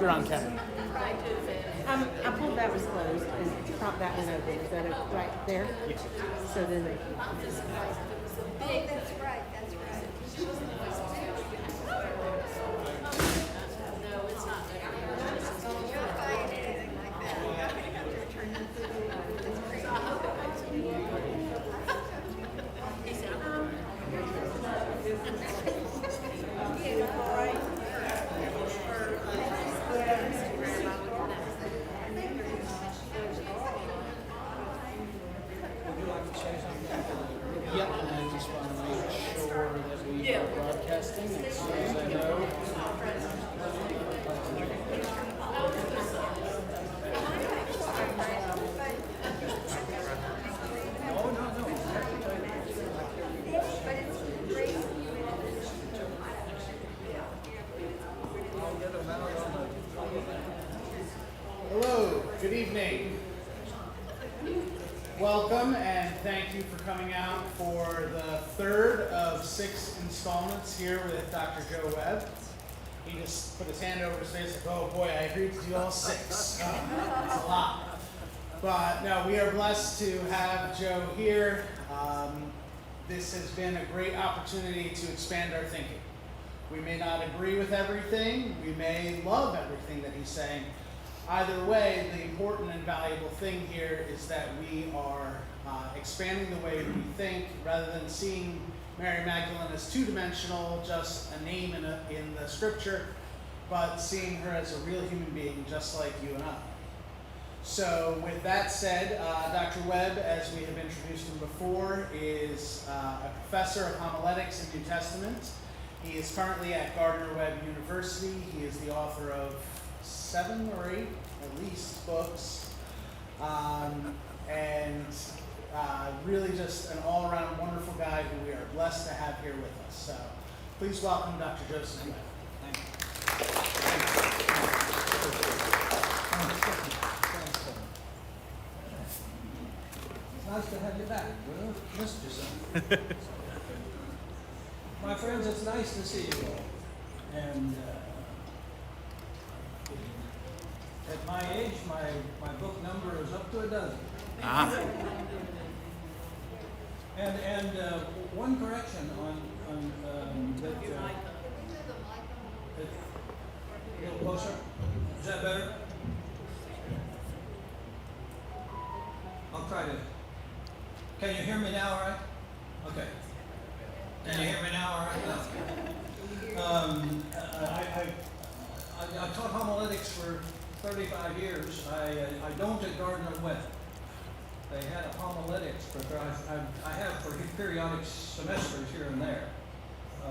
You're on camera. I pulled that was closed and propped that one open. Is that right there? Yes. So then they can. That's right, that's right. You'll find anything like that. You have to return it. It's crazy. Yeah, all right. Would you like to say something? Yep. And I just want to make sure that we are broadcasting as soon as I know. No, no, no. But it's great. Hello, good evening. Welcome and thank you for coming out for the third of 6 installments here with Dr. Joe Webb. He just put his hand over his face like, oh boy, I agreed to do all 6. It's a lot. But no, we are blessed to have Joe here. This has been a great opportunity to expand our thinking. We may not agree with everything. We may love everything that he's saying. Either way, the important and valuable thing here is that we are expanding the way we think rather than seeing Mary Magdalene as two-dimensional, just a name in the scripture, but seeing her as a real human being just like you and I. So with that said, Dr. Webb, as we have introduced him before, is a professor of homiletics and New Testament. He is currently at Gardner-Webb University. He is the author of 7 or 8, at least, books, and really just an all-around wonderful guy who we are blessed to have here with us. So please welcome Dr. Joseph Webb. Thank you. It's nice to have you back. Well, missed you some. My friends, it's nice to see you all. And at my age, my book number is up to a dozen. And one correction on that. A little closer. Is that better? I'll try to. Can you hear me now, all right? Okay. Can you hear me now, all right? I taught homiletics for 35 years. I don't at Gardner-Webb. They had a homiletics, but I have for periodic semesters here and there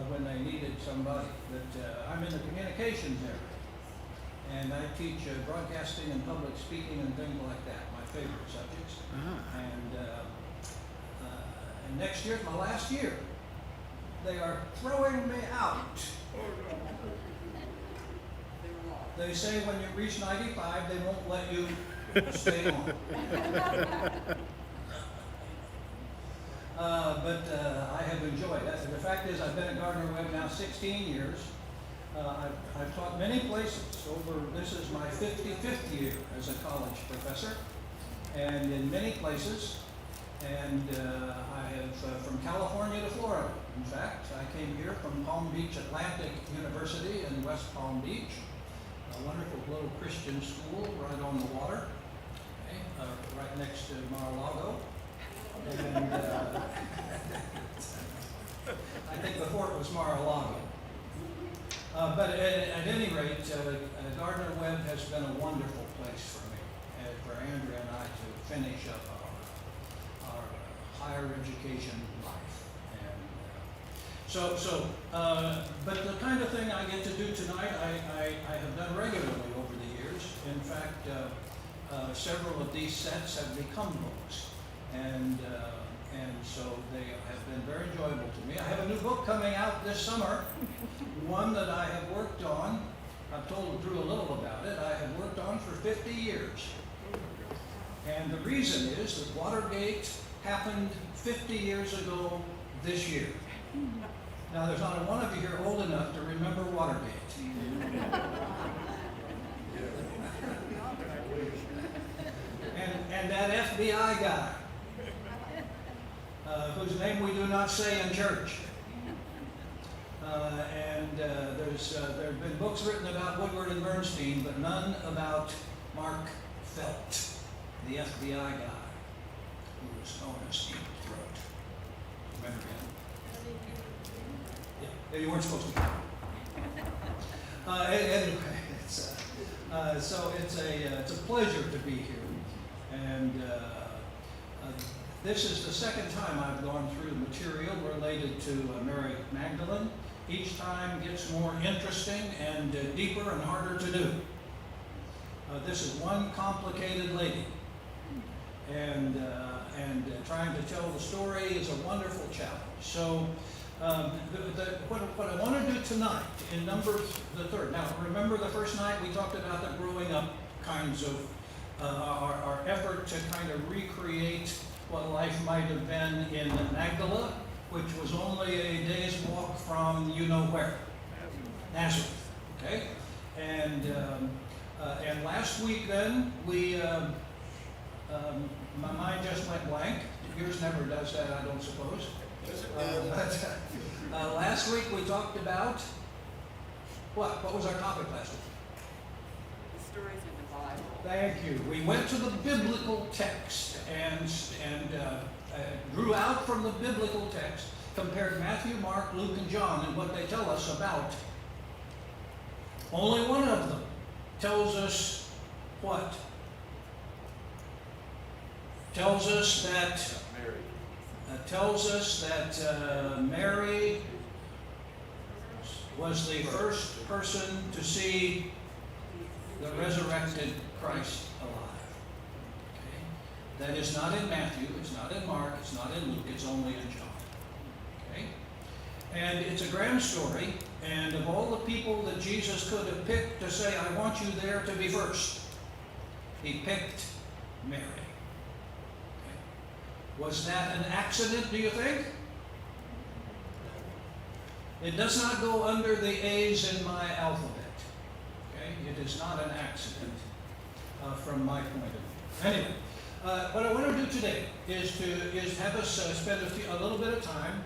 when they needed somebody. But I'm in the communications area, and I teach broadcasting and public speaking and things like that, my favorite subjects. And next year's my last year. They are throwing me out. They say when you reach 95, they won't let you stay on. But I have enjoyed it. The fact is, I've been at Gardner-Webb now 16 years. I've taught many places. This is my 55th year as a college professor, and in many places. And I have from California to Florida. In fact, I came here from Palm Beach Atlantic University in West Palm Beach, a wonderful little Christian school right on the water, okay, right next to Mar-a-Lago. And I think before it was Mar-a-Lago. But at any rate, Gardner-Webb has been a wonderful place for me, for Andrea and I to finish up our higher education life. And but the kind of thing I get to do tonight, I have done regularly over the years. In fact, several of these sets have become books, and so they have been very enjoyable to me. I have a new book coming out this summer, one that I have worked on. I've told Drew a little about it. I have worked on for 50 years. And the reason is that Watergate happened 50 years ago this year. Now, there's not a one of you here old enough to remember Watergate. and that FBI guy, whose name we do not say in church. There have been books written about Woodward and Bernstein, but none about Mark Felt, the FBI guy, who was known as Deep Throat. Remember him? Yeah, you weren't supposed to. Anyway, so it's a pleasure to be here, and this is the second time I've gone through material related to Mary Magdalene. Each time gets more interesting and deeper and harder to do. This is one complicated lady, and trying to tell the story is a wonderful challenge. So what I want to do tonight in Numbers the third. Now remember the first night we talked about the growing up kinds of our effort to kind of recreate what life might have been in Magdala, which was only a day's walk from you know where, Nazareth. Okay, and last week then we my mind just went blank. Yours never does that, I don't suppose. Last week we talked about what? What was our topic last week? The stories in the Bible. Thank you. We went to the biblical text and drew out from the biblical text, compared Matthew, Mark, Luke, and John, and what they tell us about. Only one of them tells us what? Tells us that Mary was the first person to see the resurrected Christ alive. Okay? That is not in Matthew, it's not in Mark, it's not in Luke, it's only in John. Okay? And it's a grand story, and of all the people that Jesus could have picked to say, I want you there to be first, he picked Mary. Okay? Was that an accident, do you think? It does not go under the A's in my alphabet. Okay? It is not an accident from my point of view. Anyway, what I want to do today is have us spend a little bit of time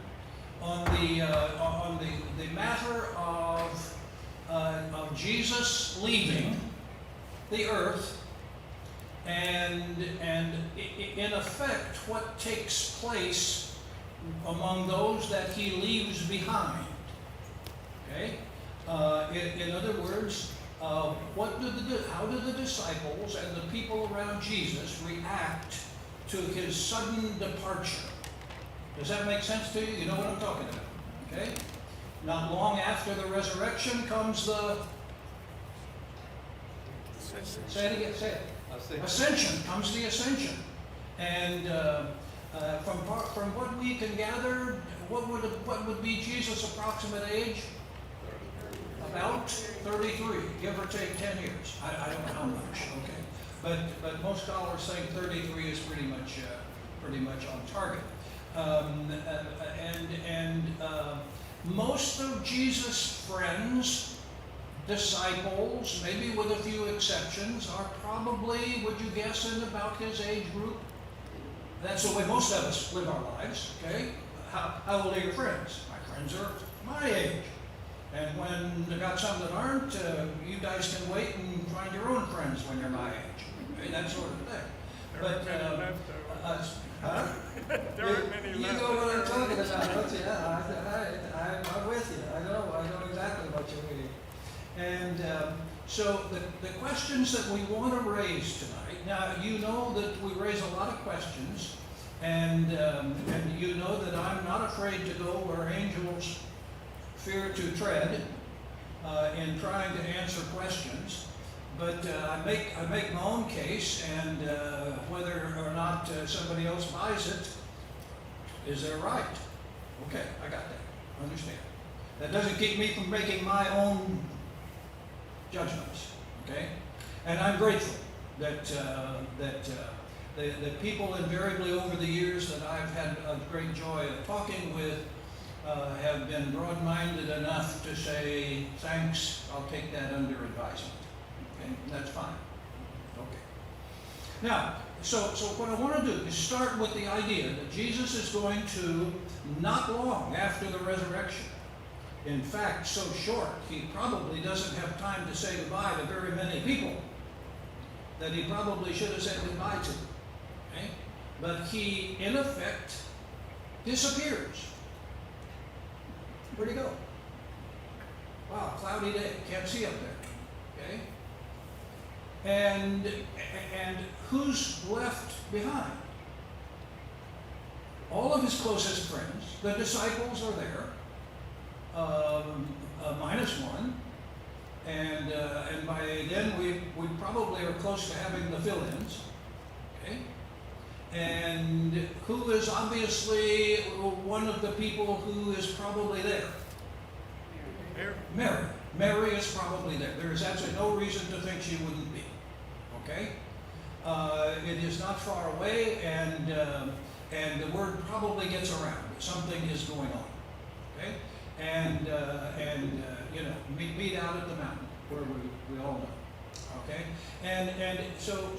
on the matter of Jesus leaving the earth, and in effect what takes place among those that he leaves behind. Okay? In other words, how do the disciples and the people around Jesus react to his sudden departure? Does that make sense to you? You know what I'm talking about, okay? Not long after the resurrection comes the... Say it again, say it. Ascension, comes the ascension. And from what we can gather, what would be Jesus' approximate age? About 33, give or take 10 years. I don't know how much, okay. But most scholars think 33 is pretty much on target. Most of Jesus' friends, disciples, maybe with a few exceptions, are probably, would you guess, in about his age group? That's the way most of us live our lives, okay? How old are your friends? My friends are my age. And when they got some that aren't, you guys can wait and find your own friends when you're my age. Okay, that sort of thing. But you know what I'm talking about, don't you? Yeah, I'm with you. I know exactly what you mean. And so the questions that we want to raise tonight. Now you know that we raise a lot of questions, and you know that I'm not afraid to go where angels fear to tread in trying to answer questions, but I make my own case, and whether or not somebody else buys it is their right. Okay, I got that. Understand. That doesn't keep me from making my own judgments. Okay, and I'm grateful that the people invariably over the years that I've had a great joy of talking with have been broad-minded enough to say, thanks, I'll take that under advisement. Okay, that's fine. Okay. Now, So what I want to do is start with the idea that Jesus is going to, not long after the resurrection, in fact, so short, he probably doesn't have time to say goodbye to very many people that he probably should have said goodbye to. Okay? But he, in effect, disappears. Where'd he go? Wow, cloudy day, can't see up there. Okay? And who's left behind? All of his closest friends. The disciples are there, minus one, and by then we probably are close to having the fill-ins. Okay, and who is obviously one of the people who is probably there? Mary. Mary is probably there. There is absolutely no reason to think she wouldn't be. Okay? It is not far away, and the word probably gets around that something is going on. Okay? And you know, meet out at the mountain where we all know. Okay? And so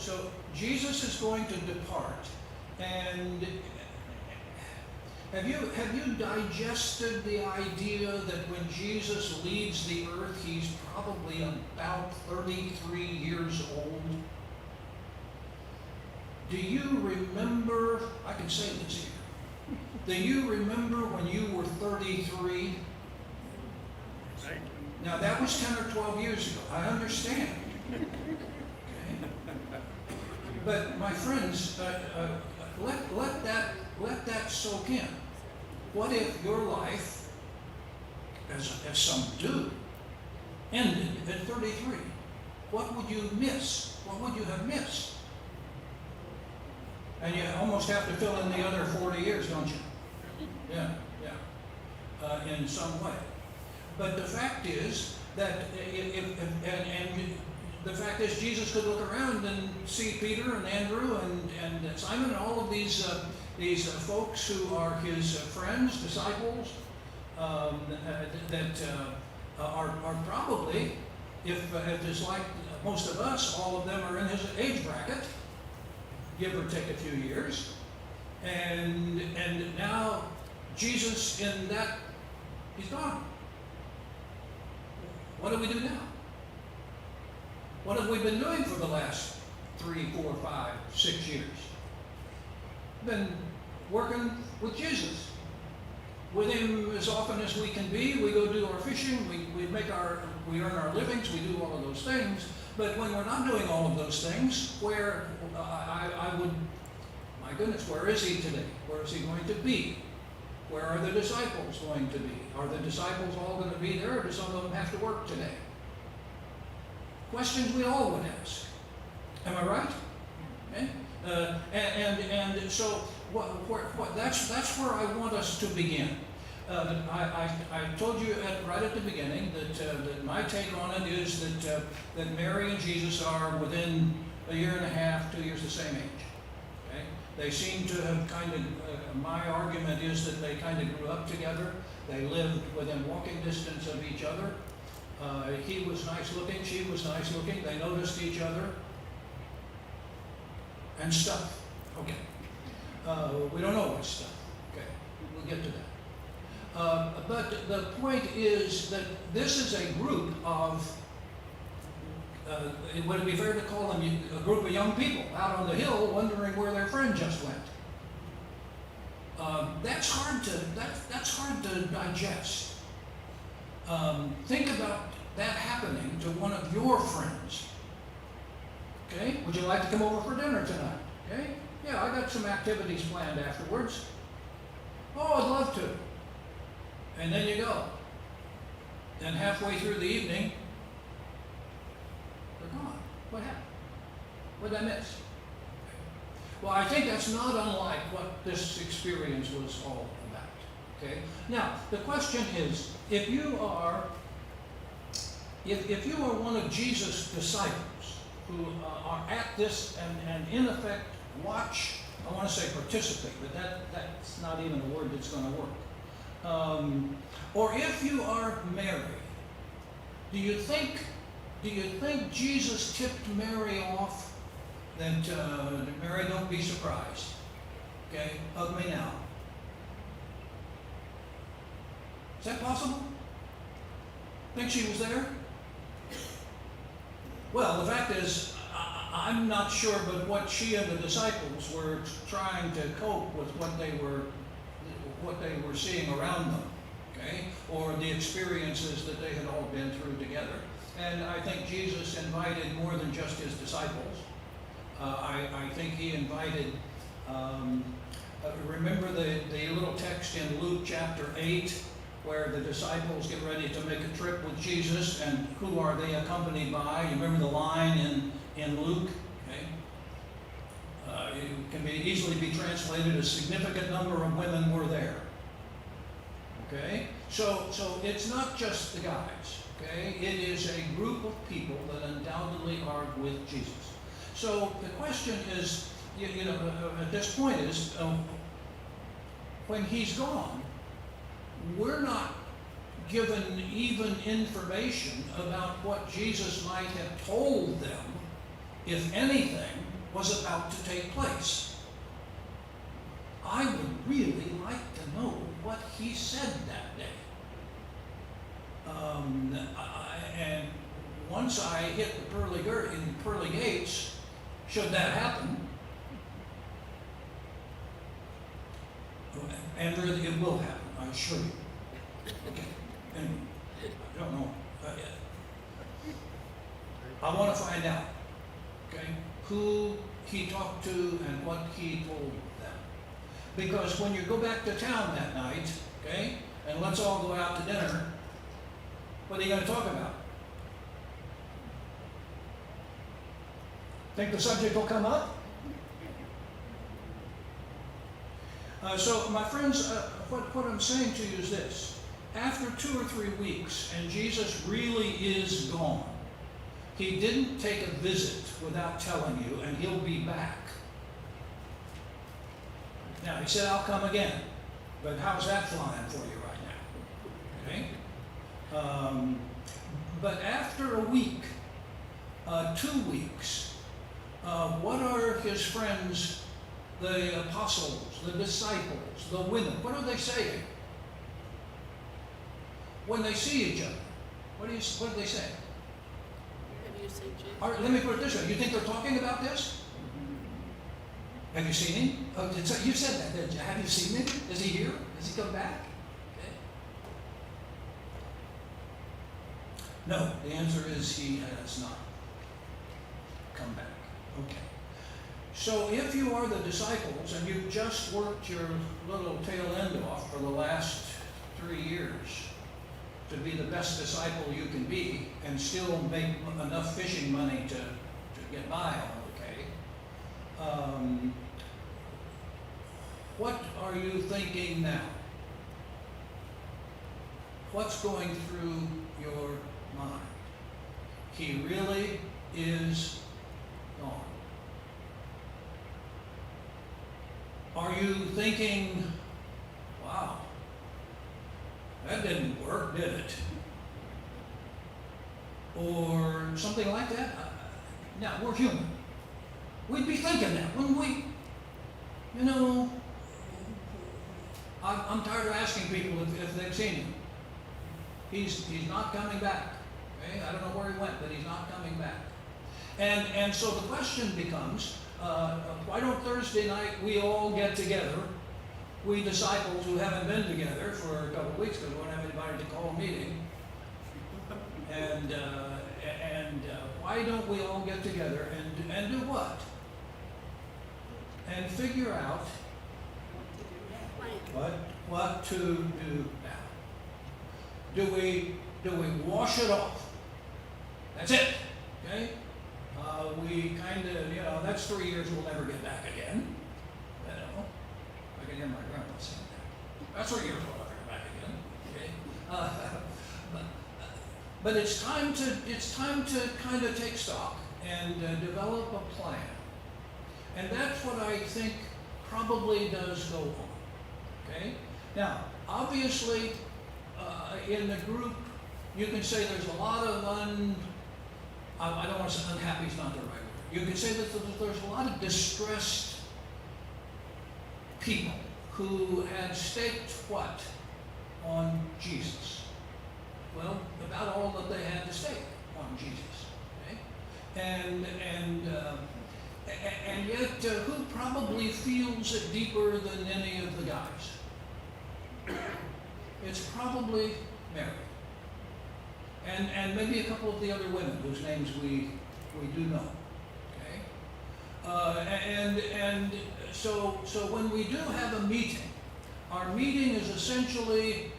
Jesus is going to depart, and have you digested the idea that when Jesus leaves the earth, he's probably about 33 years old? Do you remember, I can say this here, do you remember when you were 33? Now that was 10 or 12 years ago, I understand. Okay. But my friends, let that soak in. What if your life, as some do, ended at 33? What would you miss? What would you have missed? And you almost have to fill in the other 40 years, don't you? Yeah, in some way. But the fact is that the fact is Jesus could look around and see Peter and Andrew and Simon and all of these folks who are his friends, disciples, that are probably, if it's like most of us, all of them are in his age bracket, give or take a few years, and now Jesus in that, he's gone. What do we do now? What have we been doing for the last 3, 4, 5, 6 years? Been working with Jesus. With him as often as we can be. We go do our fishing, we earn our livings, we do all of those things. But when we're not doing all of those things, where I would, my goodness, where is he today? Where is he going to be? Where are the disciples going to be? Are the disciples all going to be there, or do some of them have to work today? Questions we all would ask. Am I right? Okay? And so that's where I want us to begin. I told you right at the beginning that my take on it is that Mary and Jesus are within a year and a half, 2 years, the same age. Okay? They seem to have kind of, my argument is that they kind of grew up together. They lived within walking distance of each other. He was nice looking, she was nice looking. They noticed each other. And stuff. Okay. We don't know what stuff. Okay. We'll get to that. But the point is that this is a group of, would it be fair to call them a group of young people out on the hill wondering where their friend just went? That's hard to digest. Think about that happening to one of your friends. Okay, would you like to come over for dinner tonight? Okay, yeah, I got some activities planned afterwards. Oh, I'd love to. And then you go. And halfway through the evening, they're gone. What happened? What did I miss? Well, I think that's not unlike what this experience was all about. Okay. Now, the question is, if you are one of Jesus' disciples who are at this and in effect watch, I want to say participate, but that's not even a word that's going to work. Or if you are Mary, do you think Jesus tipped Mary off that, Mary, don't be surprised. Okay, hug me now. Is that possible? Think she was there? Well, the fact is, I'm not sure, but what she and the disciples were trying to cope with what they were seeing around them, okay, or the experiences that they had all been through together. And I think Jesus invited more than just his disciples. I think he invited. Remember the little text in Luke chapter 8, where the disciples get ready to make a trip with Jesus, and who are they accompanied by? You remember the line in Luke? Okay. It can easily be translated, a significant number of women were there. Okay? So it's not just the guys. Okay? It is a group of people that undoubtedly are with Jesus. So the question is, at this point is, when he's gone, we're not given even information about what Jesus might have told them, if anything was about to take place. I would really like to know what he said that day. And once I hit the pearly gates, should that happen, and really it will happen, I assure you. Okay. And I don't know yet. I want to find out, okay, who he talked to and what he told them. Because when you go back to town that night, okay, and let's all go out to dinner, what are you going to talk about? Think the subject will come up? So, my friends, what I'm saying to you is this. After 2 or 3 weeks, and Jesus really is gone, he didn't take a visit without telling you, and he'll be back. Now, he said, I'll come again. But how's that flying for you right now? Okay? But after a week, 2 weeks, what are his friends, the apostles, the disciples, the women, what are they saying? When they see each other, what do they say? Have you seen Jesus? All right, let me put it this way. You think they're talking about this? Have you seen him? Oh, you said that, didn't you? Have you seen him? Is he here? Has he come back? Okay. No, the answer is he has not come back. Okay. So if you are the disciples and you've just worked your little tail end off for the last 3 years to be the best disciple you can be and still make enough fishing money to get by on, okay, what are you thinking now? What's going through your mind? He really is gone. Are you thinking, wow, that didn't work, did it? Or something like that? Now, we're human. We'd be thinking that, wouldn't we? You know, I'm tired of asking people if they've seen him. He's not coming back. Okay? I don't know where he went, but he's not coming back. And so the question becomes, why don't Thursday night we all get together, we disciples who haven't been together for a couple of weeks because we don't have anybody to call a meeting, and why don't we all get together and do what? And figure out what to do now. Do we wash it off? That's it. Okay? We kind of, that's 3 years we'll never get back again. You know, I can hear my grandpa saying that. That's 3 years we'll never get back again. Okay? But it's time to kind of take stock and develop a plan. And that's what I think probably does go on. Okay? Now, obviously, in the group, you can say there's a lot of I don't want to say unhappy is not the right word. You could say that there's a lot of distressed people who had staked what on Jesus? Well, about all that they had to stake on Jesus. Okay? And yet, who probably feels it deeper than any of the guys? It's probably Mary. And maybe a couple of the other women whose names we do know. Okay? So when we do have a meeting, our meeting is essentially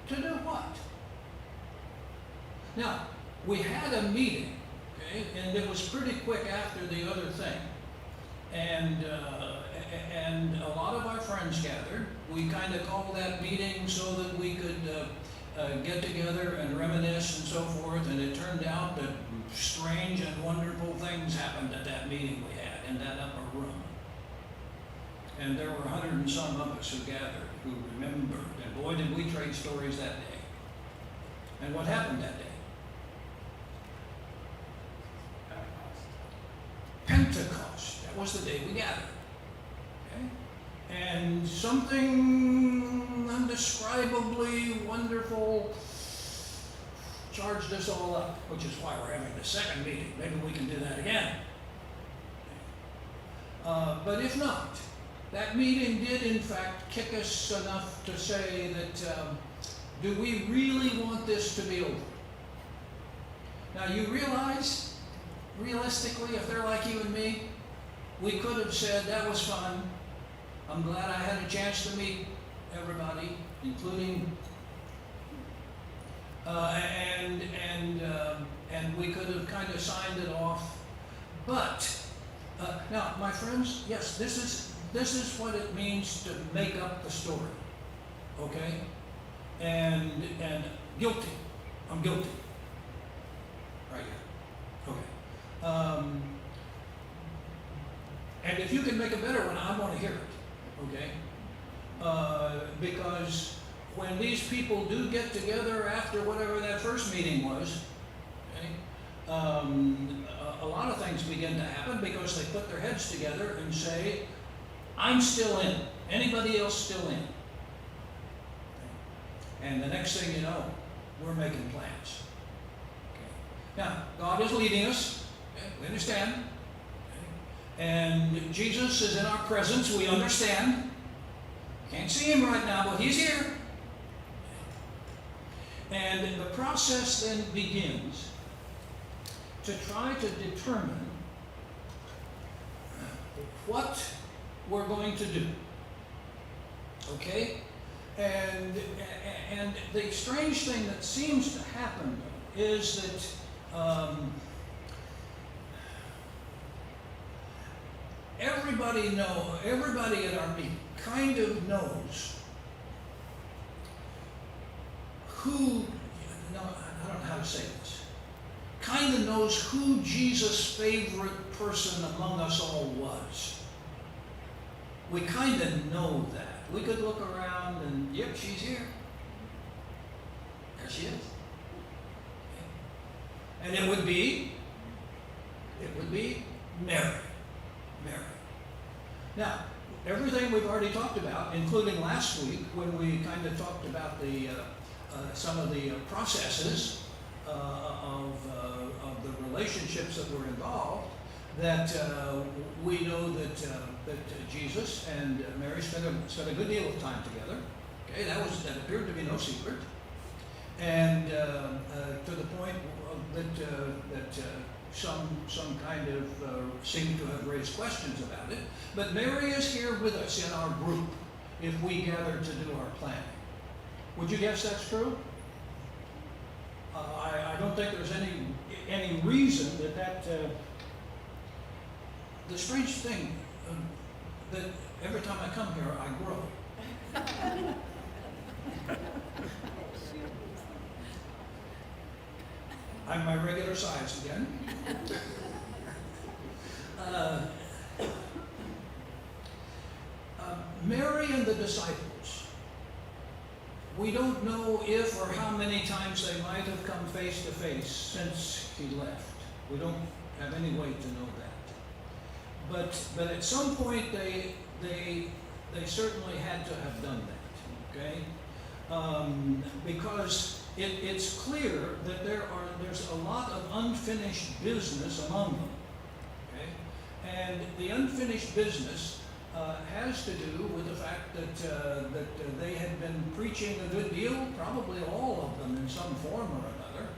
to do what? Now, we had a meeting, okay, and it was pretty quick after the other thing. And a lot of our friends gathered. We kind of called that meeting so that we could get together and reminisce and so forth. And it turned out that strange and wonderful things happened at that meeting we had in that upper room. And there were 100 and some of us who gathered, who remembered. And boy, did we trade stories that day. And what happened that day? Pentecost. That was the day we gathered. Okay? And something undescribably wonderful charged us all up, which is why we're having the second meeting. Maybe we can do that again. But if not, that meeting did in fact kick us enough to say that, do we really want this to be over? Now you realize, realistically, if they're like you and me, we could have said, that was fun. I'm glad I had a chance to meet everybody, including, and we could have kind of signed it off. But, now, my friends, yes, this is what it means to make up the story, okay? And guilty, I'm guilty, right here, okay. And if you can make a better one, I want to hear it, okay? Because when these people do get together after whatever that first meeting was, okay, a lot of things begin to happen because they put their heads together and say, I'm still in. Anybody else still in? And the next thing you know, we're making plans. Okay. Now, God is leading us. Okay? We understand. Okay. And Jesus is in our presence. We understand. Can't see him right now, but he's here. And the process then begins to try to determine what we're going to do. Okay? And the strange thing that seems to happen is that everybody at our meeting kind of knows who, no, I don't know how to say this, kind of knows who Jesus' favorite person among us all was. We kind of know that. We could look around and, yep, she's here. There she is. And it would be Mary. Mary. Now, everything we've already talked about, including last week when we kind of talked about the some of the processes of the relationships that were involved, that we know that Jesus and Mary spent a good deal of time together. Okay, that appeared to be no secret, and to the point that some kind of seemed to have raised questions about it. But Mary is here with us in our group if we gather to do our planning. Would you guess that's true? I don't think there's any reason that the strange thing that every time I come here I grow. I'm my regular size again. Mary and the disciples, we don't know if or how many times they might have come face to face since he left. We don't have any way to know that. But at some point they certainly had to have done that, okay? Because it's clear that there's a lot of unfinished business among them, okay? And the unfinished business has to do with the fact that they had been preaching a good deal, probably all of them in some form or another,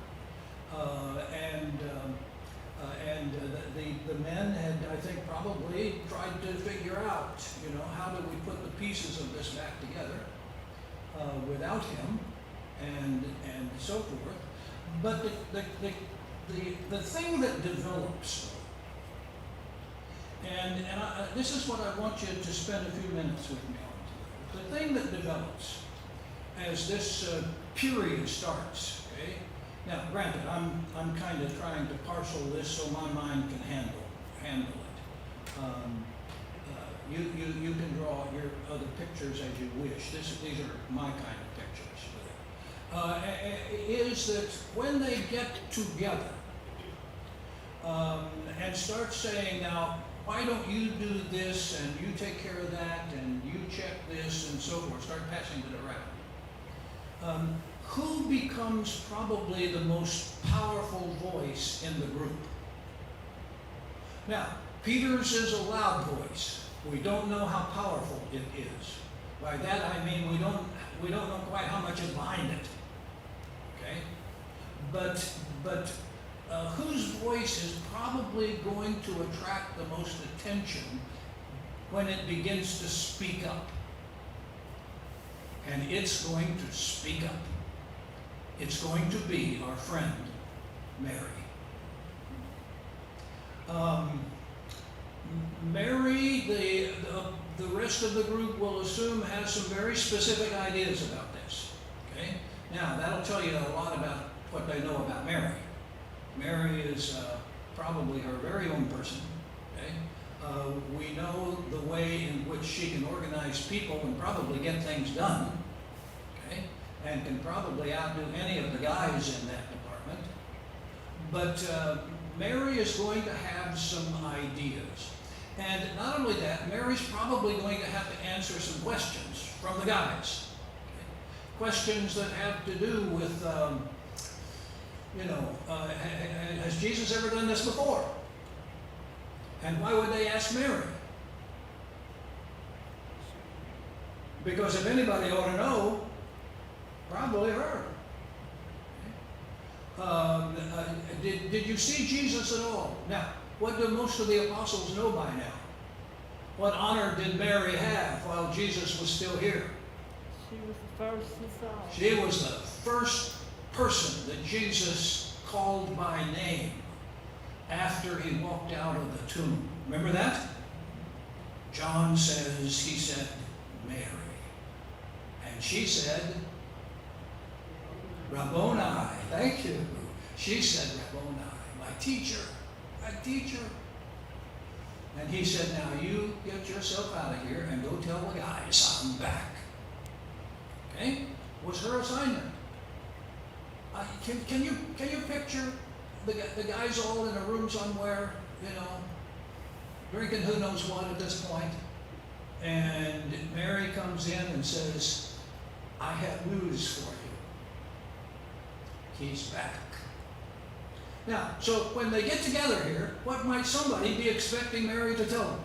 and the men had, I think, probably tried to figure out, how do we put the pieces of this back together without him, and so forth. But the thing that develops, and this is what I want you to spend a few minutes with me on today. The thing that develops as this period starts, okay? Now, granted, I'm kind of trying to parcel this so my mind can handle it. You can draw your other pictures as you wish. These are my kind of pictures. Is that when they get together and start saying, now, why don't you do this and you take care of that and you check this and so forth, start passing it around. Who becomes probably the most powerful voice in the group? Now, Peter's is a loud voice. We don't know how powerful it is. By that I mean we don't know quite how much is behind it. Okay? But whose voice is probably going to attract the most attention when it begins to speak up? And it's going to speak up. It's going to be our friend, Mary. Mary, the rest of the group will assume, has some very specific ideas about this. Okay? Now, that'll tell you a lot about what they know about Mary. Mary is probably her very own person. Okay? We know the way in which she can organize people and probably get things done. Okay? And can probably outdo any of the guys in that department. But Mary is going to have some ideas. And not only that, Mary's probably going to have to answer some questions from the guys. Okay? Questions that have to do with, has Jesus ever done this before? And why would they ask Mary? Because if anybody ought to know, probably her. Did you see Jesus at all? Now, what do most of the apostles know by now? What honor did Mary have while Jesus was still here? She was the first he saw. She was the first person that Jesus called by name after he walked out of the tomb. Remember that? John says, he said, Mary. And she said, Rabboni. Thank you. She said, Rabboni, my teacher. My teacher. And he said, now you get yourself out of here and go tell the guys I'm back. Okay? Was her assignment. Can you picture the guys all in a room somewhere, drinking who knows what at this point? And Mary comes in and says, I have news for you. He's back. Now, so when they get together here, what might somebody be expecting Mary to tell them?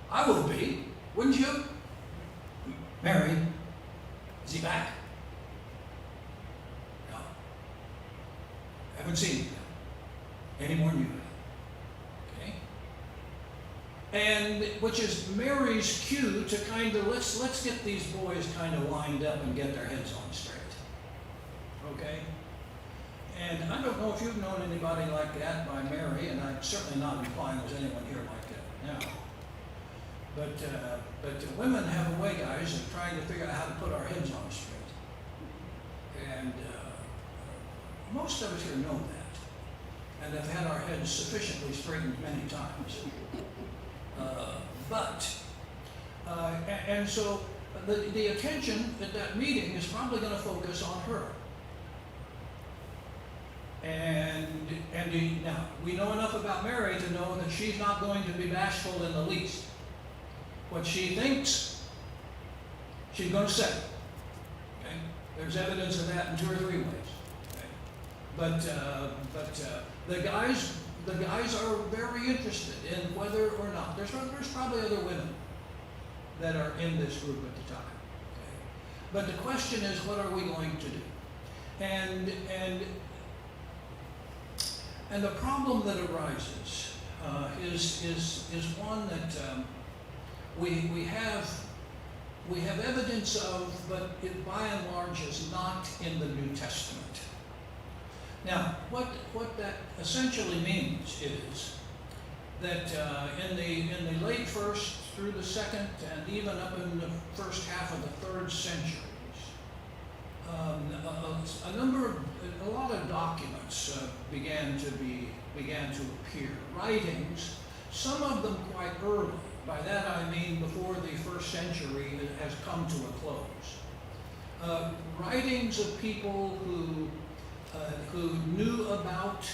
I would be, wouldn't you? Mary, is he back? No. Haven't seen him yet. Any more than you have. Okay? And which is Mary's cue to kind of, let's get these boys kind of lined up and get their heads on straight. Okay? And I don't know if you've known anybody like that by Mary, and I'm certainly not implying there's anyone here like that now. But women have a way, guys, of trying to figure out how to put our heads on straight. And most of us here know that, and have had our heads sufficiently straightened many times. And so the attention at that meeting is probably going to focus on her. now, we know enough about Mary to know that she's not going to be bashful in the least. What she thinks, she's going to say. Okay? There's evidence of that in 2 or 3 ways. Okay? But the guys are very interested in whether or not there's probably other women that are in this group at the time. Okay? But the question is, what are we going to do? And the problem that arises is one that we have evidence of, but it by and large is not in the New Testament. Now, what that essentially means is that in the late first through the second and even up in the first half of the 3rd centuries, a lot of documents began to appear. Writings, some of them quite early. By that I mean before the 1st century has come to a close. Writings of people who knew about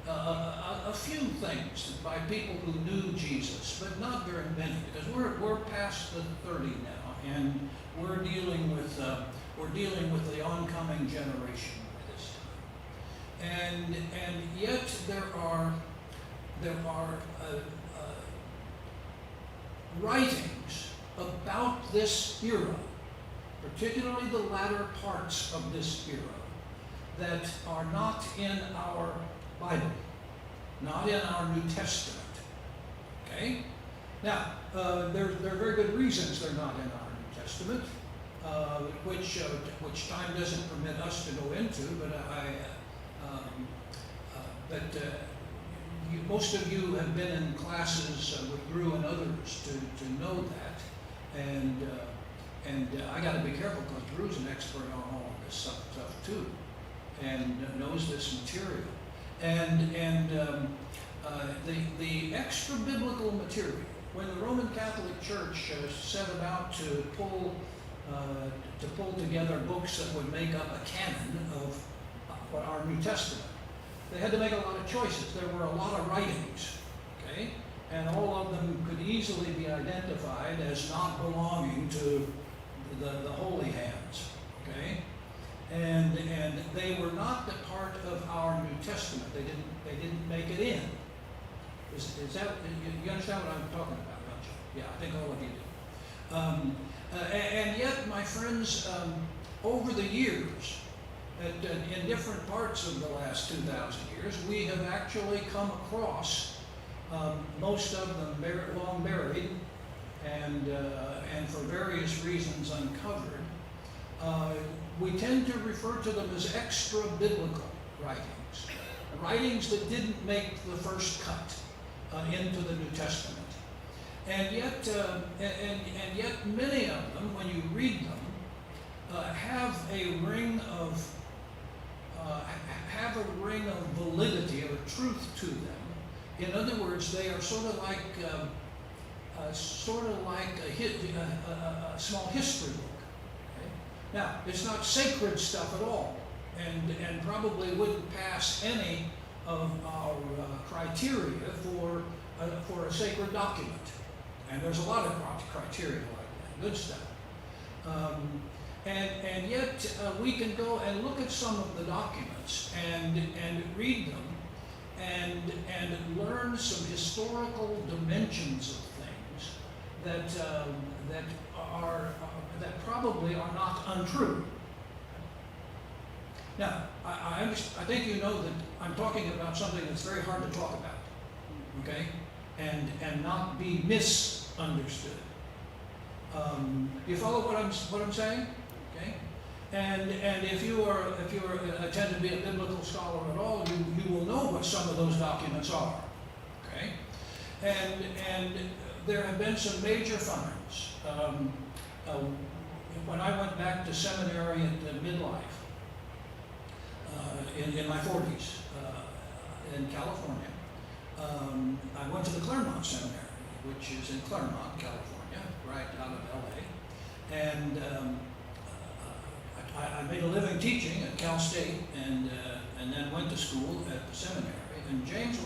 a few things by people who knew Jesus, but not very many, because we're past the 30 now, and we're dealing with the oncoming generation by this time, and yet there are writings about this era, particularly the latter parts of this era, that are not in our Bible, not in our New Testament. Okay? Now, there are very good reasons they're not in our New Testament, which time doesn't permit us to go into, but most of you have been in classes with Drew and others to know that, and I got to be careful because Drew's an expert on all of this stuff too, and knows this material, and the extra biblical material. When the Roman Catholic Church set about to pull together books that would make up a canon of our New Testament, they had to make a lot of choices. There were a lot of writings, okay? And all of them could easily be identified as not belonging to the holy hands, okay? And they were not a part of our New Testament. They didn't make it in. Is that, you understand what I'm talking about, don't you? Yeah, I think all of you do. And yet, my friends, over the years, in different parts of the last 2,000 years, we have actually come across most of them long buried and for various reasons uncovered. We tend to refer to them as extra biblical writings, writings that didn't make the first cut into the New Testament. And yet many of them, when you read them, have a ring of validity or truth to them. In other words, they are sort of like a small history book. Okay? Now, it's not sacred stuff at all, and probably wouldn't pass any of our criteria for a sacred document. And there's a lot of criteria like that, good stuff. And yet we can go and look at some of the documents and read them and learn some historical dimensions of things that probably are not untrue. Now, I think you know that I'm talking about something that's very hard to talk about, okay, and not be misunderstood. You follow what I'm saying? Okay, and if you intend to be a biblical scholar at all, you will know what some of those documents are. Okay, and there have been some major finds. When I went back to seminary at midlife in my 40s in California, I went to the Claremont Seminary, which is in Claremont, California, right out of LA, and I made a living teaching at Cal State, and then went to school at the seminary, And James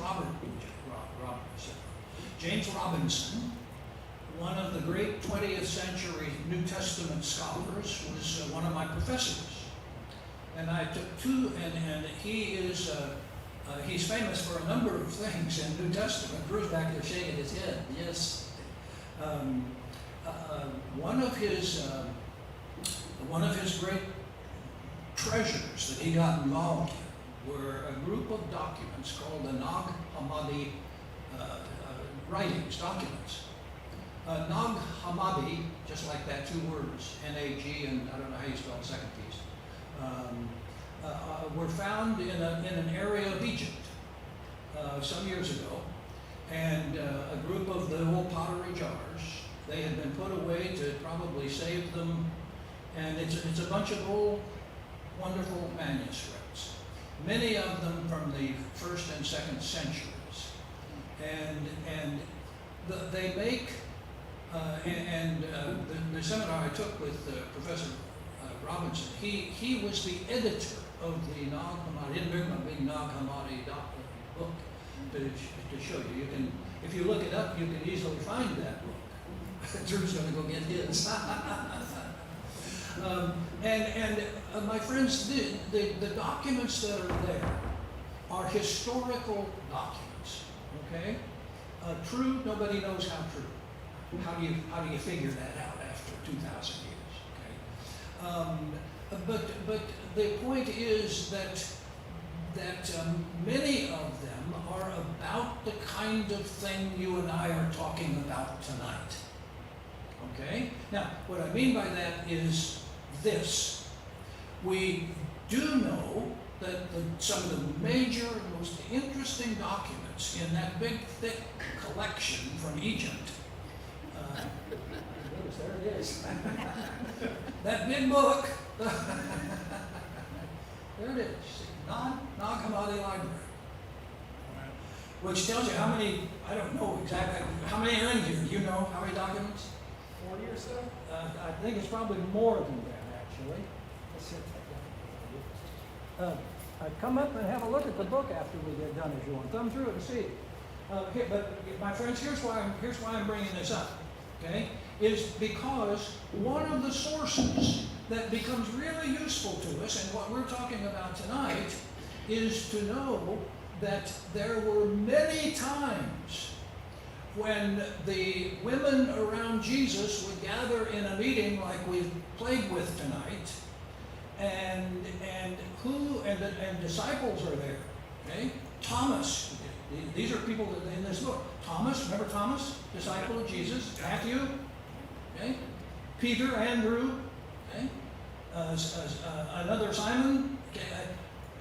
Robinson, one of the great 20th century New Testament scholars, was one of my professors. And I took two, and he is, he's famous for a number of things in New Testament. Drew's back there shaking his head, yes. One of his great treasures that he got involved in were a group of documents called the Nag Hammadi writings, documents. Nag Hammadi, just like that, two words, N-A-G, and I don't know how you spell the second piece, were found in an area of Egypt some years ago, and a group of the old pottery jars, they had been put away to probably save them, and it's a bunch of old, wonderful manuscripts, many of them from the 1st and 2nd centuries, and they make the seminar I took with Professor Robinson, he was the editor of the Nag Hammadi. I didn't bring my big Nag Hammadi book to show you. You can, if you look it up, you can easily find that book. Drew's going to go get his. My friends, the documents that are there are historical documents. Okay, true. Nobody knows how true. How do you figure that out after 2,000 years? Okay, but the point is that many of them are about the kind of thing you and I are talking about tonight. Okay? Now, what I mean by that is this. We do know that some of the major, most interesting documents in that big, thick collection from Egypt, there it is. That big book, there it is, Nag Hammadi Library, which tells you how many, I don't know exactly, how many are in here? Do you know how many documents? 40 or so? I think it's probably more than that, actually. Let's see if I got it. Come up and have a look at the book after we get done if you want. Thumb through it and see. But my friends, here's why I'm bringing this up, okay? Is because one of the sources that becomes really useful to us, and what we're talking about tonight, is to know that there were many times when the women around Jesus would gather in a meeting like we've played with tonight, and disciples are there, okay? Thomas, these are people that in this book. Thomas, remember Thomas, disciple of Jesus? Matthew, okay? Peter, Andrew, okay? Another Simon, okay?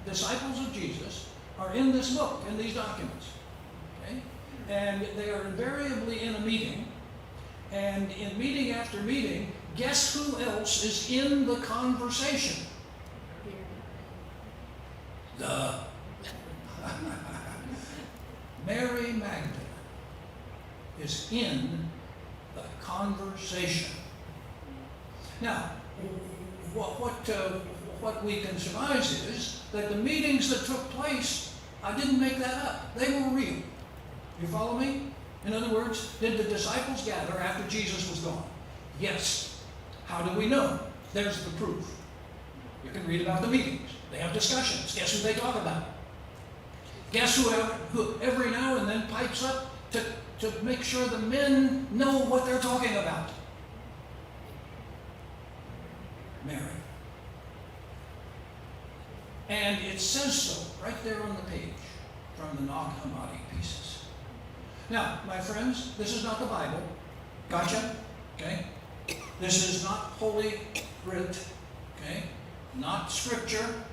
Disciples of Jesus are in this book, in these documents, okay? And they are invariably in a meeting, and in meeting after meeting, guess who else is in the conversation? Duh. Mary Magdalene is in the conversation. Now, what we can surmise is that the meetings that took place, I didn't make that up. They were real. You follow me? In other words, did the disciples gather after Jesus was gone? Yes. How do we know? There's the proof. You can read about the meetings. They have discussions. Guess who they talk about? Guess who every now and then pipes up to make sure the men know what they're talking about? Mary. And it says so right there on the page from the Nag Hammadi pieces. Now, my friends, this is not the Bible. Gotcha? Okay? This is not Holy Writ. Okay? Not Scripture.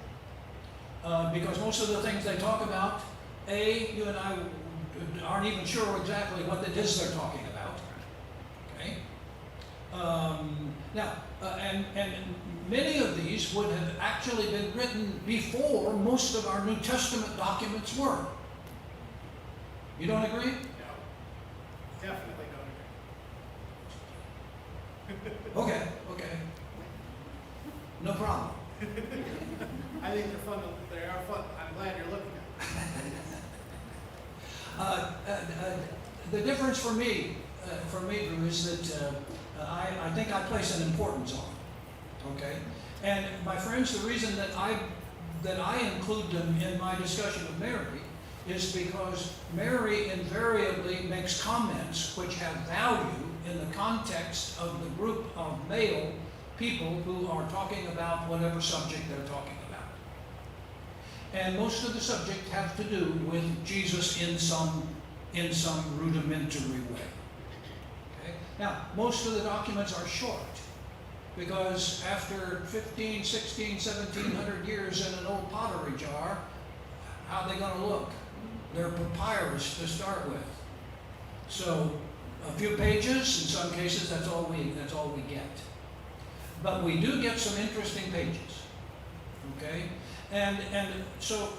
Because most of the things they talk about, you and I aren't even sure exactly what it is they're talking about. Okay? And many of these would have actually been written before most of our New Testament documents were. You don't agree? No, definitely don't agree. Okay. No problem. I think they're fun. They are fun. I'm glad you're looking at them. the difference for me, Drew, is that I think I place an importance on it. Okay? And my friends, the reason that I include them in my discussion of Mary is because Mary invariably makes comments which have value in the context of the group of male people who are talking about whatever subject they're talking about. And most of the subject have to do with Jesus in some rudimentary way. Okay? Now, most of the documents are short, because after 15, 16, 1700 years in an old pottery jar, how are they going to look? They're papyrus to start with. So a few pages, in some cases, that's all we get. But we do get some interesting pages. Okay? And so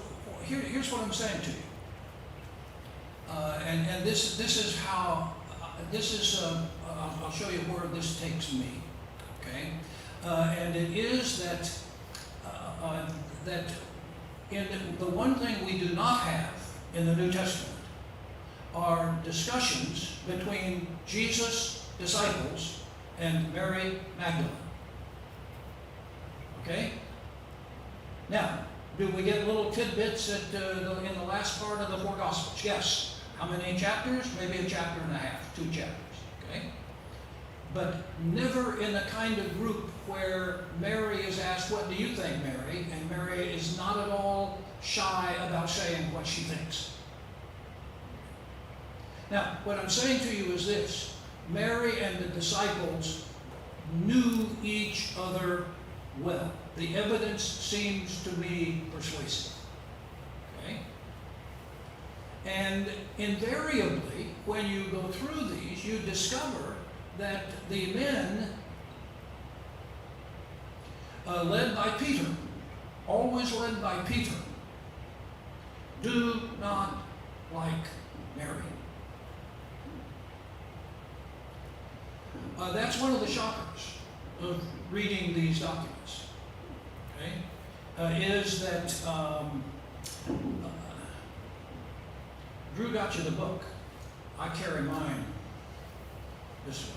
here's what I'm saying to you. And this is how I'll show you where this takes me. Okay, and it is that in the one thing we do not have in the New Testament are discussions between Jesus' disciples and Mary Magdalene. Okay? Now, do we get little tidbits in the last part of the four Gospels? Yes. How many chapters? Maybe a chapter and a half, 2 chapters. Okay? But never in the kind of group where Mary is asked, "What do you think, Mary?" And Mary is not at all shy about saying what she thinks. Now, what I'm saying to you is this: Mary and the disciples knew each other well. The evidence seems to be persuasive. Okay? And invariably, when you go through these, you discover that the men led by Peter, always led by Peter, do not like Mary. That's one of the shockers of reading these documents. Okay? Is that Drew got you the book. I carry mine this way.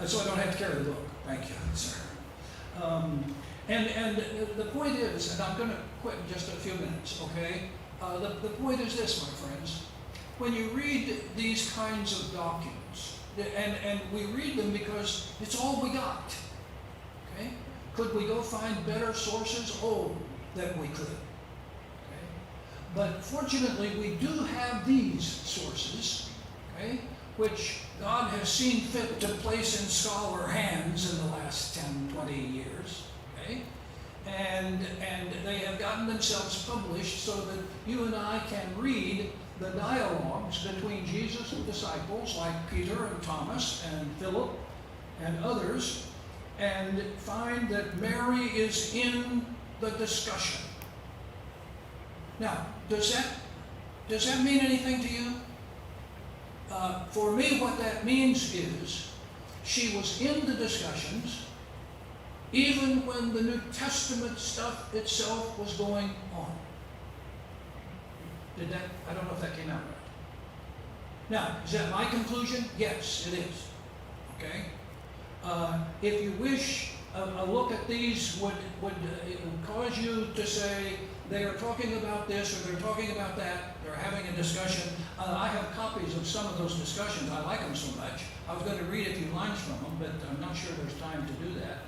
So I don't have to carry the book. Thank you, sir. And the point is, and I'm going to quit in just a few minutes, okay? The point is this, my friends. When you read these kinds of documents, and we read them because it's all we got, okay? Could we go find better sources? Oh, that we could. Okay? But fortunately, we do have these sources, okay, which God has seen fit to place in scholar hands in the last 10, 20 years, okay? And they have gotten themselves published so that you and I can read the dialogues between Jesus and disciples like Peter and Thomas and Philip and others, and find that Mary is in the discussion. Now, does that mean anything to you? For me, what that means is she was in the discussions even when the New Testament stuff itself was going on. I don't know if that came out right. Now, is that my conclusion? Yes, it is. Okay? If you wish, a look at these would cause you to say, they are talking about this or they're talking about that, they're having a discussion. I have copies of some of those discussions. I like them so much. I was going to read a few lines from them, but I'm not sure there's time to do that.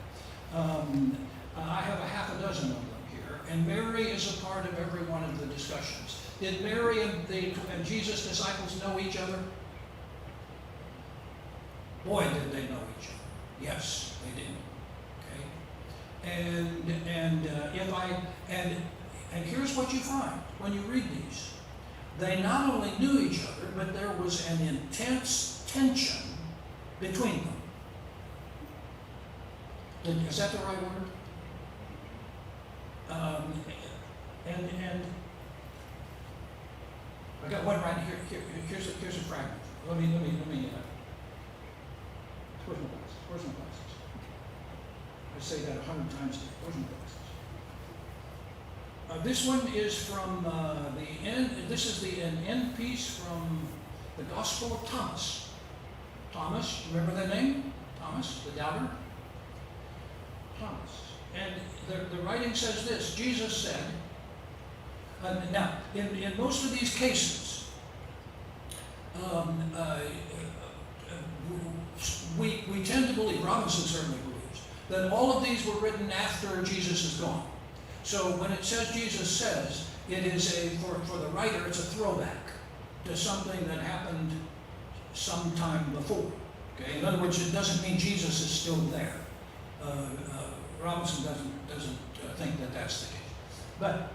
I have a half a dozen of them here, and Mary is a part of every one of the discussions. Did Mary and Jesus' disciples know each other? Boy, did they know each other. Yes, they did. Okay? And here's what you find when you read these. They not only knew each other, but there was an intense tension between them. Is that the right word? And I got one right here. Here's a fragment. Let me. Where's my glasses? Where's my glasses? I say that 100 times today. Where's my glasses? This one is from the end. This is an end piece from the Gospel of Thomas. Thomas, remember that name? Thomas, the doubter? Thomas. And the writing says this. Jesus said, now, in most of these cases, we tend to believe, Robinson certainly believes, that all of these were written after Jesus is gone. So when it says Jesus says, it is for the writer, it's a throwback to something that happened sometime before. Okay? In other words, it doesn't mean Jesus is still there. Robinson doesn't think that that's the case. But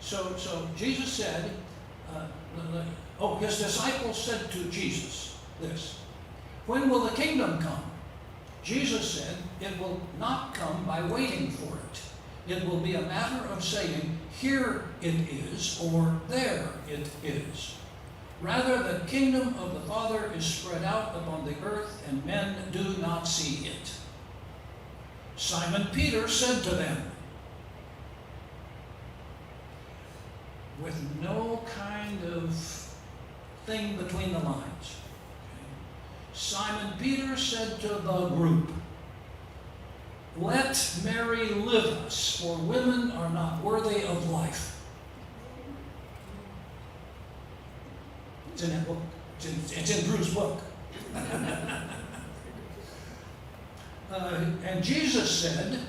so Jesus said, his disciples said to Jesus this, "When will the kingdom come?" Jesus said, "It will not come by waiting for it. It will be a matter of saying, 'Here it is,' or 'There it is.' Rather, the kingdom of the Father is spread out upon the earth, and men do not see it." Simon Peter said to them, with no kind of thing between the lines, Simon Peter said to the group, "Let Mary live us, for women are not worthy of life." It's in that book. It's in Drew's book. And Jesus said,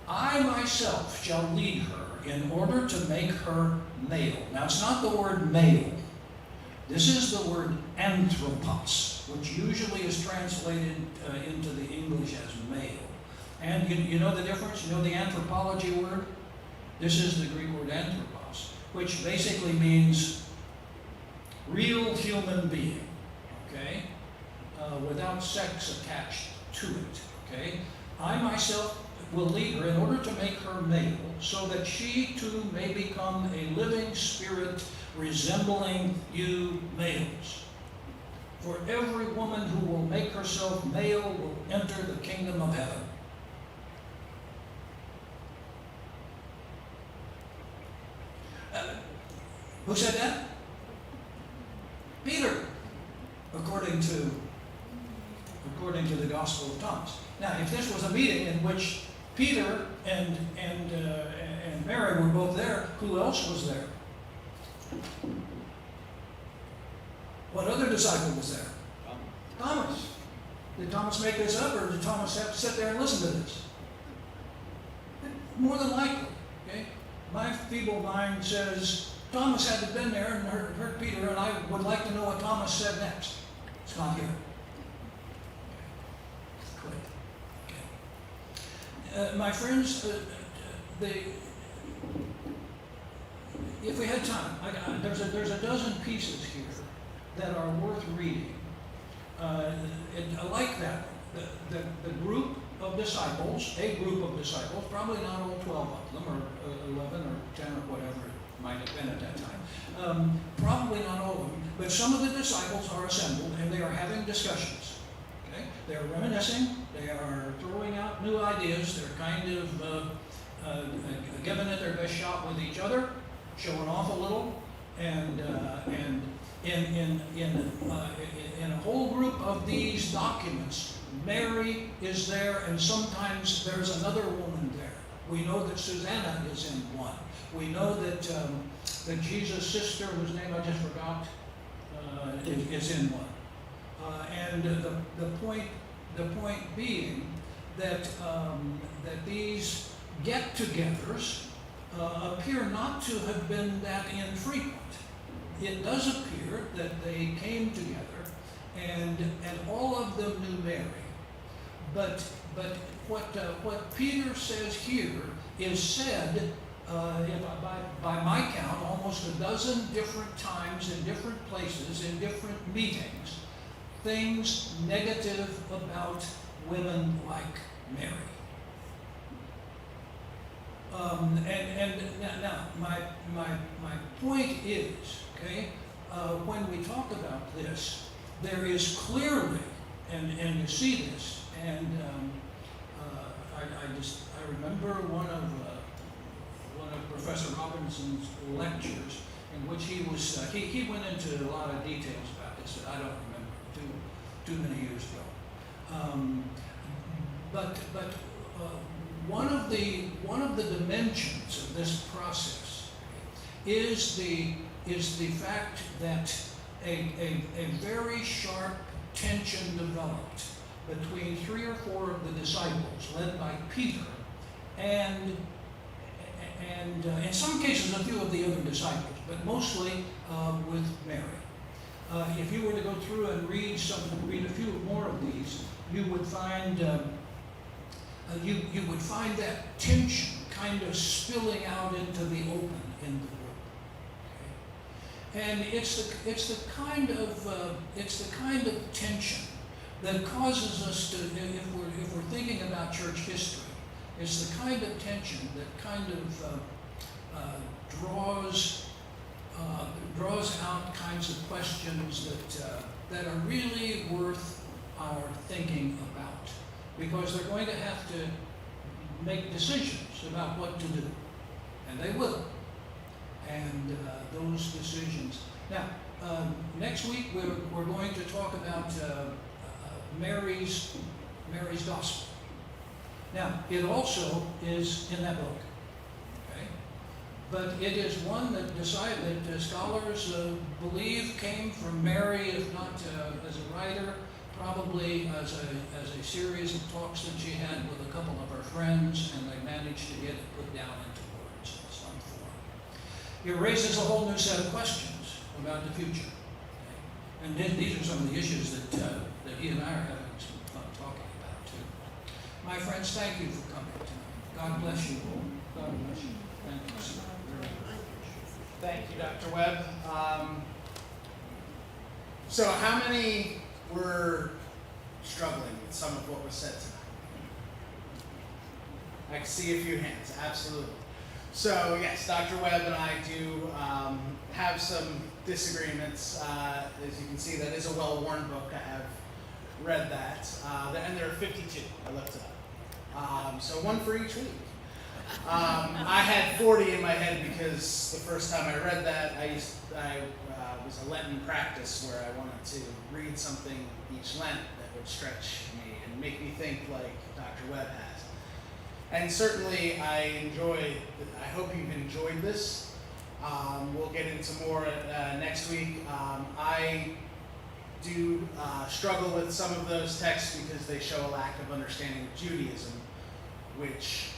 "I myself shall lead her in order to make her male." Now, it's not the word male. This is the word anthropos, which usually is translated into the English as male. And you know the difference? You know the anthropology word? This is the Greek word anthropos, which basically means real human being, okay? Without sex attached to it, okay? "I myself will lead her in order to make her male, so that she too may become a living spirit resembling you males. For every woman who will make herself male will enter the kingdom of heaven." Who said that? Peter, according to the Gospel of Thomas. Now, if this was a meeting in which Peter and Mary were both there, who else was there? What other disciple was there? Thomas. Did Thomas make this up, or did Thomas have to sit there and listen to this? More than likely. Okay? My feeble mind says Thomas had to have been there and heard Peter, and I would like to know what Thomas said next. It's not here. Okay. My friends, if we had time, there's a dozen pieces here that are worth reading. I like that. The group of disciples, a group of disciples, probably not all 12 of them, or 11 or 10 or whatever it might have been at that time. Probably not all of them, but some of the disciples are assembled and they are having discussions. Okay? They are reminiscing, they are throwing out new ideas, they're kind of giving it their best shot with each other, showing off a little, and in a whole group of these documents, Mary is there, and sometimes there's another woman there. We know that Susanna is in one. We know that Jesus' sister, whose name I just forgot, is in one. And the point being that these get-togethers appear not to have been that infrequent. It does appear that they came together, and all of them knew Mary. But what Peter says here is said, by my count, almost a dozen different times in different places, in different meetings, things negative about women like Mary. Now my point is, okay, when we talk about this, there is clearly, and you see this, and I remember one of one of Professor Robinson's lectures, in which he was he went into a lot of details about this that I don't remember too many years ago. But one of the dimensions of this process is the fact that a very sharp tension developed between 3 or 4 of the disciples, led by Peter, and in some cases a few of the other disciples, but mostly with Mary. If you were to go through and read a few more of these, you would find that tension kind of spilling out into the open in the group. Okay? And it's the kind of tension that causes us to, if we're thinking about church history, it's the kind of tension that kind of draws out kinds of questions that are really worth our thinking about, because they're going to have to make decisions about what to do, and they will. And those decisions. Now, next week we're going to talk about Mary's gospel. Now, it also is in that book, okay? But it is one that scholars believe came from Mary, if not as a writer, probably as a series of talks that she had with a couple of her friends, and they managed to get it put down into words in some form. It raises a whole new set of questions about the future. Okay? And then these are some of the issues that he and I are having some fun talking about too. My friends, thank you for coming tonight. God bless you all. God bless you. Thank you so very much. Thank you, Dr. Webb. So how many were struggling with some of what was said tonight? I can see a few hands, absolutely. So yes, Dr. Webb and I do have some disagreements. As you can see, that is a well-worn book. I have read that. And there are 52, I looked it up. So one for each week. I had 40 in my head because the first time I read that, was a Lenten practice where I wanted to read something each Lent that would stretch me and make me think like Dr. Webb has. And certainly I hope you've enjoyed this. We'll get into more next week. I do struggle with some of those texts because they show a lack of understanding of Judaism, which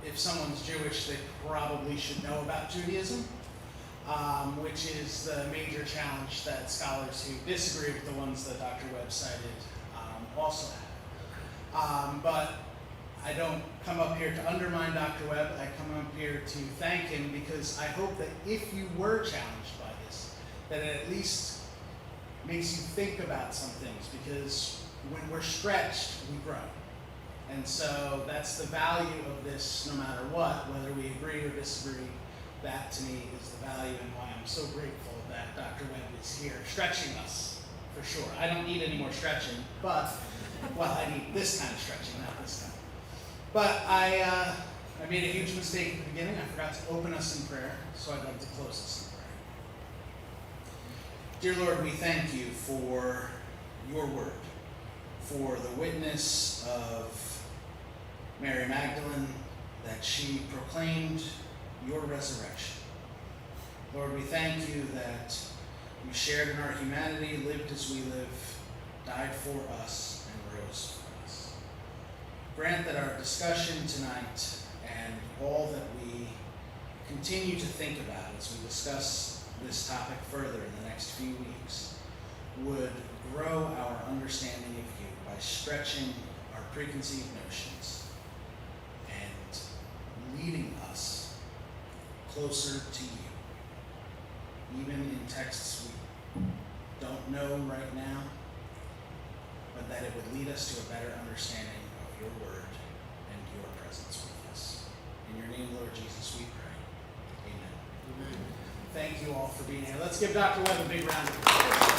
if someone's Jewish, they probably should know about Judaism. Which is the major challenge that scholars who disagree with the ones that Dr. Webb cited also have. But I don't come up here to undermine Dr. Webb. I come up here to thank him because I hope that if you were challenged by this, that it at least makes you think about some things, because when we're stretched, we grow. And so that's the value of this no matter what, whether we agree or disagree. That to me is the value and why I'm so grateful that Dr. Webb is here stretching us, for sure. I don't need any more stretching, but, well, I need this kind of stretching, not this kind. But I made a huge mistake at the beginning. I forgot to open us in prayer, so I'd like to close us in prayer. Dear Lord, we thank you for your word, for the witness of Mary Magdalene, that she proclaimed your resurrection. Lord, we thank you that you shared in our humanity, lived as we live, died for us, and rose for us. Grant that our discussion tonight and all that we continue to think about as we discuss this topic further in the next few weeks would grow our understanding of you by stretching our preconceived notions and leading us closer to you, even in texts we don't know right now, but that it would lead us to a better understanding of your word and your presence with us. In your name, Lord Jesus, we pray. Amen. Thank you all for being here. Let's give Dr. Webb a big round of applause.